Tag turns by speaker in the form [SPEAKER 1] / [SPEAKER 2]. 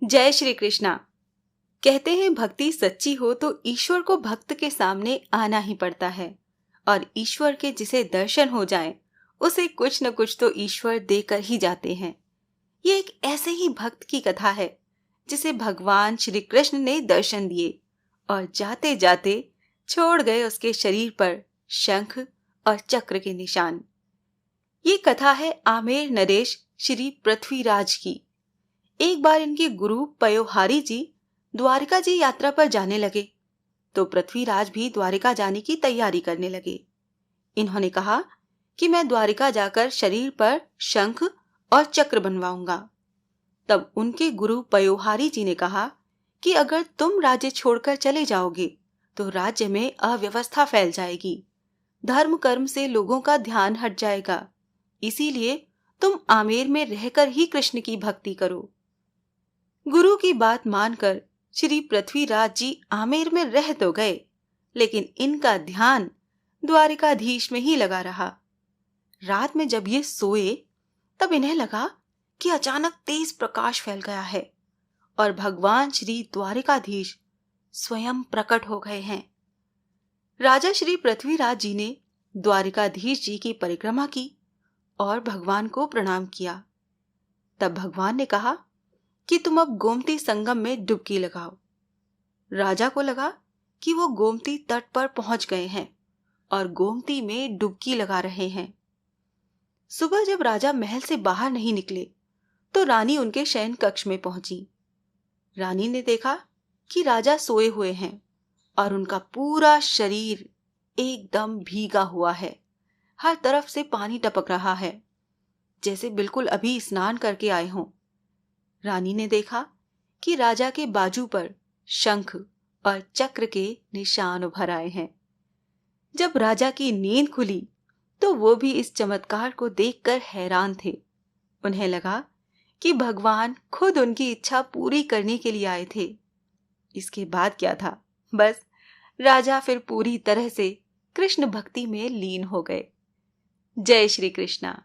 [SPEAKER 1] जय श्री कृष्णा। कहते हैं भक्ति सच्ची हो तो ईश्वर को भक्त के सामने आना ही पड़ता है और ईश्वर के जिसे दर्शन हो जाए उसे कुछ न कुछ तो ईश्वर देकर ही जाते हैं। ये एक ऐसे ही भक्त की कथा है जिसे भगवान श्री कृष्ण ने दर्शन दिए और जाते जाते छोड़ गए उसके शरीर पर शंख और चक्र के निशान। ये कथा है आमेर नरेश श्री पृथ्वीराज की। एक बार इनके गुरु पयोहारी जी द्वारिका जी यात्रा पर जाने लगे तो पृथ्वीराज भी द्वारिका जाने की तैयारी करने लगे। इन्होंने कहा कि मैं द्वारिका जाकर शरीर पर शंख और चक्र बनवाऊंगा। तब उनके गुरु पयोहारी जी ने कहा कि अगर तुम राज्य छोड़कर चले जाओगे तो राज्य में अव्यवस्था फैल जाएगी, धर्म कर्म से लोगों का ध्यान हट जाएगा, इसीलिए तुम आमेर में रहकर ही कृष्ण की भक्ति करो। गुरु की बात मानकर श्री पृथ्वीराज जी आमेर में रह तो गए, लेकिन इनका ध्यान द्वारिकाधीश में ही लगा रहा। रात में जब ये सोए तब इन्हें लगा कि अचानक तेज प्रकाश फैल गया है और भगवान श्री द्वारिकाधीश स्वयं प्रकट हो गए हैं। राजा श्री पृथ्वीराज जी ने द्वारिकाधीश जी की परिक्रमा की और भगवान को प्रणाम किया। तब भगवान ने कहा कि तुम अब गोमती संगम में डुबकी लगाओ। राजा को लगा कि वो गोमती तट पर पहुंच गए हैं और गोमती में डुबकी लगा रहे हैं। सुबह जब राजा महल से बाहर नहीं निकले तो रानी उनके शयन कक्ष में पहुंची। रानी ने देखा कि राजा सोए हुए हैं और उनका पूरा शरीर एकदम भीगा हुआ है। हर तरफ से पानी टपक रहा है, जैसे बिल्कुल अभी स्नान करके आए हों। रानी ने देखा कि राजा के बाजू पर शंख और चक्र के निशान उभर आए हैं। जब राजा की नींद खुली तो वो भी इस चमत्कार को देखकर हैरान थे। उन्हें लगा कि भगवान खुद उनकी इच्छा पूरी करने के लिए आए थे। इसके बाद क्या था, बस राजा फिर पूरी तरह से कृष्ण भक्ति में लीन हो गए। जय श्री कृष्णा।